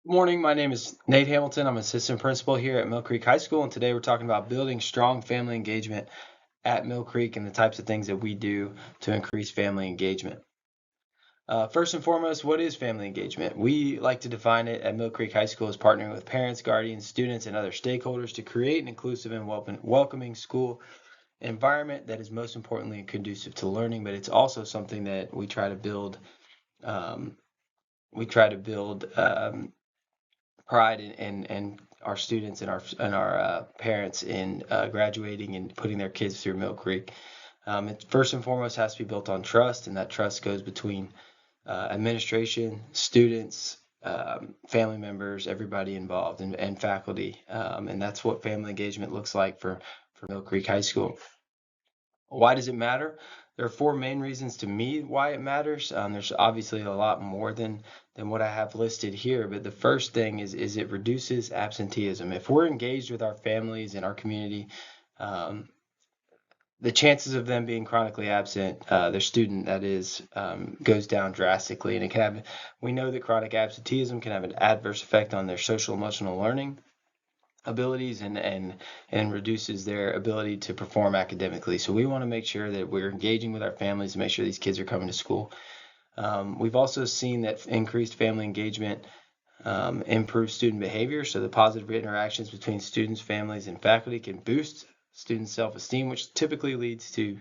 Good morning. My name is Nate Hamilton. I'm assistant principal here at Mill Creek High School, and today we're talking about building strong family engagement at Mill Creek and the types of things that we do to increase family engagement. First and foremost, what is family engagement? We like to define it at Mill Creek High School as partnering with parents, guardians, students, and other stakeholders to create an inclusive and welcoming school environment that is most importantly conducive to learning, but it's also something that we try to build. Um, we try to build pride in our students and our parents in graduating and putting their kids through Mill Creek. It first and foremost has to be built on trust, and that trust goes between administration, students, family members, everybody involved, and faculty. And that's what family engagement looks like for Mill Creek High School. Why does it matter? There are four main reasons to me why it matters. There's obviously a lot more than what I have listed here, but the first thing is it reduces absenteeism. If we're engaged with our families and our community, the chances of them being chronically absent, their student that is, goes down drastically, and we know that chronic absenteeism can have an adverse effect on their social emotional learning abilities and reduces their ability to perform academically. So we want to make sure that we're engaging with our families to make sure these kids are coming to school. We've also seen that increased family engagement improves student behavior. So the positive interactions between students, families, and faculty can boost student self-esteem, which typically leads to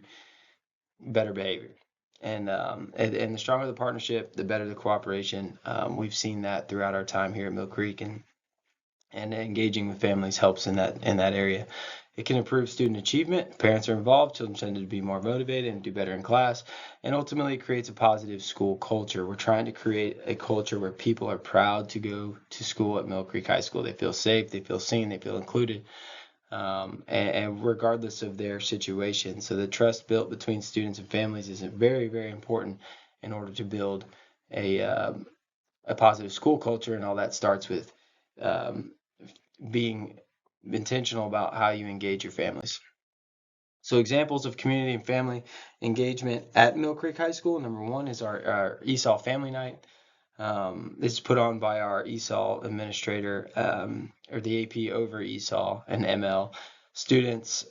better behavior. And the stronger the partnership, the better the cooperation. We've seen that throughout our time here at Mill Creek, and engaging with families helps in that area. It can improve student achievement. Parents are involved, children tend to be more motivated and do better in class, and ultimately creates a positive school culture. We're trying to create a culture where people are proud to go to school at Mill Creek High School. They feel safe, they feel seen, they feel included, and regardless of their situation. So the trust built between students and families is very, very important in order to build a positive school culture, and all that starts with um, being intentional about how you engage your families. So examples of community and family engagement at Mill Creek High School. Number one is our ESOL Family Night. This is put on by our ESOL administrator, or the AP over ESOL and ML students.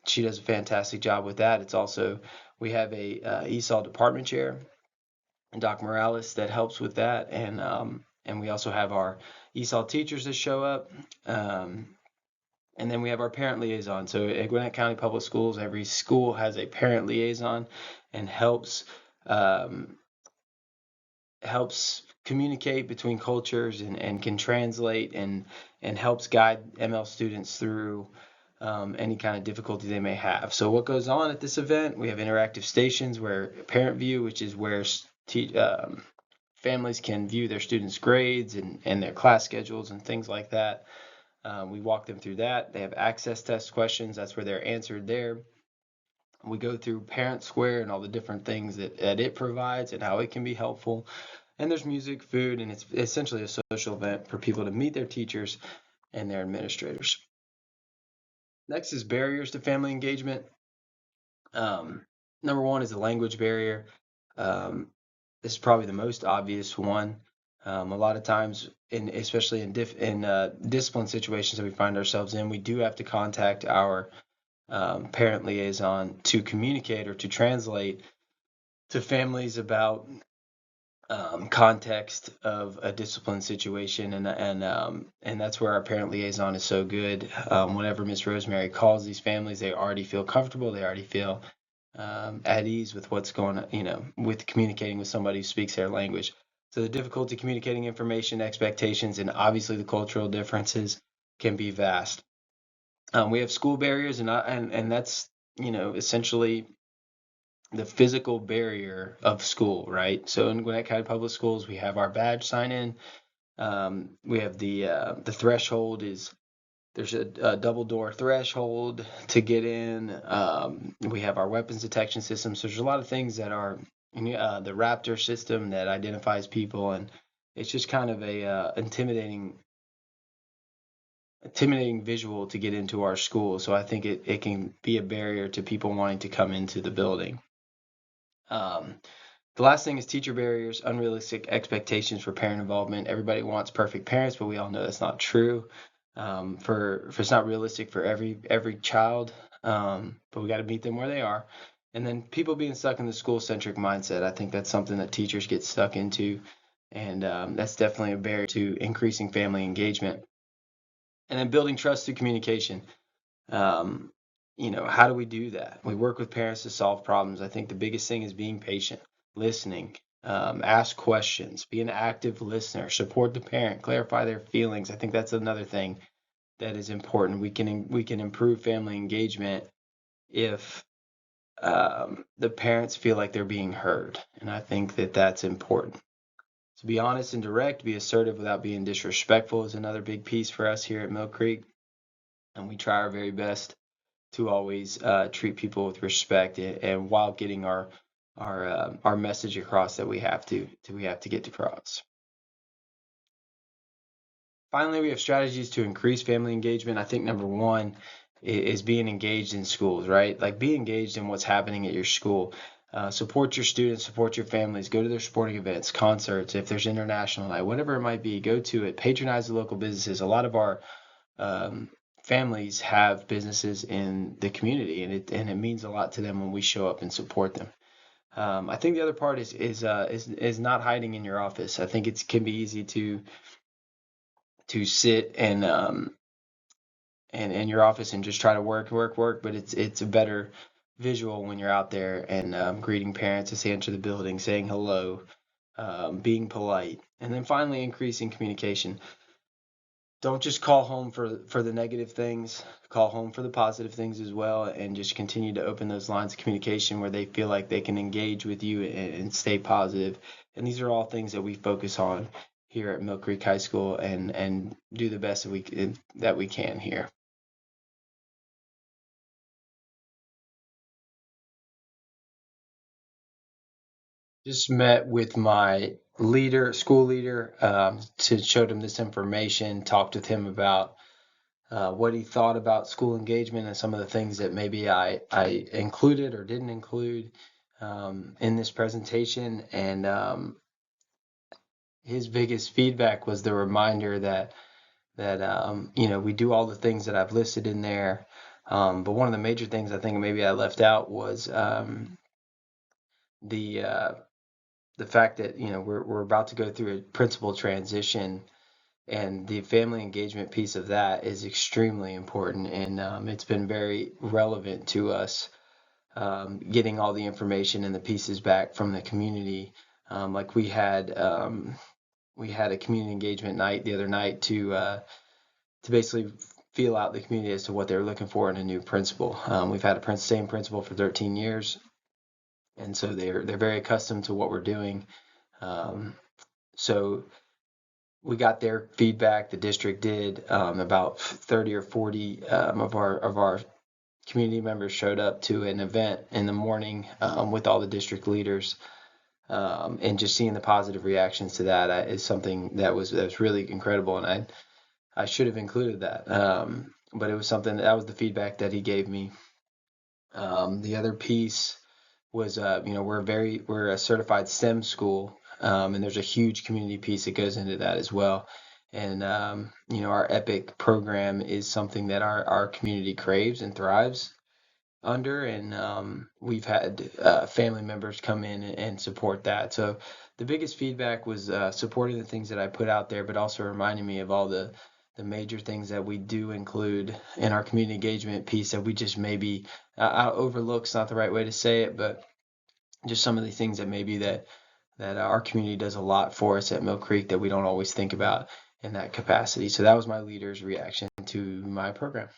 She does a fantastic job with that. It's also, we have a ESOL department chair, Doc Morales, that helps with that, and we also have our ESOL teachers that show up, and then we have our parent liaison. So at Gwinnett County Public Schools, every school has a parent liaison and helps communicate between cultures and can translate and helps guide ML students through any kind of difficulty they may have. So what goes on at this event? We have interactive stations where parent view, which is where families can view their students' grades and their class schedules and things like that. We walk them through that. They have access test questions. That's where they're answered there. We go through Parent Square and all the different things that it provides and how it can be helpful. And there's music, food, and it's essentially a social event for people to meet their teachers and their administrators. Next is barriers to family engagement. Number one is the language barrier. This is probably the most obvious one. A lot of times, especially in discipline situations that we find ourselves in, we do have to contact our parent liaison to communicate or to translate to families about context of a discipline situation, and that's where our parent liaison is so good. Whenever Miss Rosemary calls these families, they already feel comfortable. They already feel at ease with what's going on, with communicating with somebody who speaks their language. So the difficulty communicating information, expectations, and obviously the cultural differences can be vast. We have school barriers, and that's essentially the physical barrier of school, right? So in Gwinnett County Public Schools, we have our badge sign in. We have the threshold is there's a double door threshold to get in. We have our weapons detection system. So there's a lot of things that are the Raptor system that identifies people, and it's just kind of a intimidating visual to get into our school. So I think it can be a barrier to people wanting to come into the building. The last thing is teacher barriers, unrealistic expectations for parent involvement. Everybody wants perfect parents, but we all know that's not true. For it's not realistic for every child, but we got to meet them where they are. And then people being stuck in the school-centric mindset. I think that's something that teachers get stuck into, and that's definitely a barrier to increasing family engagement. And then building trust through communication. Um, how do we do that? We work with parents to solve problems. I think the biggest thing is being patient, listening, ask questions, be an active listener, support the parent, clarify their feelings. I think that's another thing that is important. We can improve family engagement if the parents feel like they're being heard, and I think that that's important. To be honest and direct, be assertive without being disrespectful is another big piece for us here at Mill Creek, and we try our very best to always treat people with respect, and while getting our message across that we have to get across. Finally, we have strategies to increase family engagement. I think number one is being engaged in schools, right? Like, be engaged in what's happening at your school. Support your students, support your families, go to their sporting events, concerts, if there's international night, whatever it might be, go to it, patronize the local businesses. A lot of our um, families have businesses in the community, and it means a lot to them when we show up and support them. I think the other part is not hiding in your office. I think it can be easy to sit and in your office and just try to work, but it's a better visual when you're out there and greeting parents as they enter the building, saying hello, being polite, and then finally increasing communication. Don't just call home for the negative things. Call home for the positive things as well, and just continue to open those lines of communication where they feel like they can engage with you and stay positive. And these are all things that we focus on here at Mill Creek High School, and do the best that we can here. Just met with my school leader, to show him this information, talked with him about what he thought about school engagement and some of the things that maybe I included or didn't include in this presentation. And his biggest feedback was the reminder that we do all the things that I've listed in there. But one of the major things I think maybe I left out was the uh, the fact that we're about to go through a principal transition, and the family engagement piece of that is extremely important, and it's been very relevant to us, getting all the information and the pieces back from the community. Like, we had a community engagement night the other night to basically feel out the community as to what they're looking for in a new principal. We've had a same principal for 13 years, and so they're very accustomed to what we're doing. So we got their feedback. The district did. About 30 or 40 of our community members showed up to an event in the morning, with all the district leaders, and just seeing the positive reactions to that is something that was really incredible, and I should have included that. But it was something that was the feedback that he gave me. The other piece was, we're a certified STEM school, and there's a huge community piece that goes into that as well. And our EPIC program is something that our community craves and thrives under, and we've had family members come in and support that. So the biggest feedback was supporting the things that I put out there, but also reminding me of all the major things that we do include in our community engagement piece that we just maybe overlook's not the right way to say it, but just some of the things that maybe that our community does a lot for us at Mill Creek that we don't always think about in that capacity. So that was my leader's reaction to my program.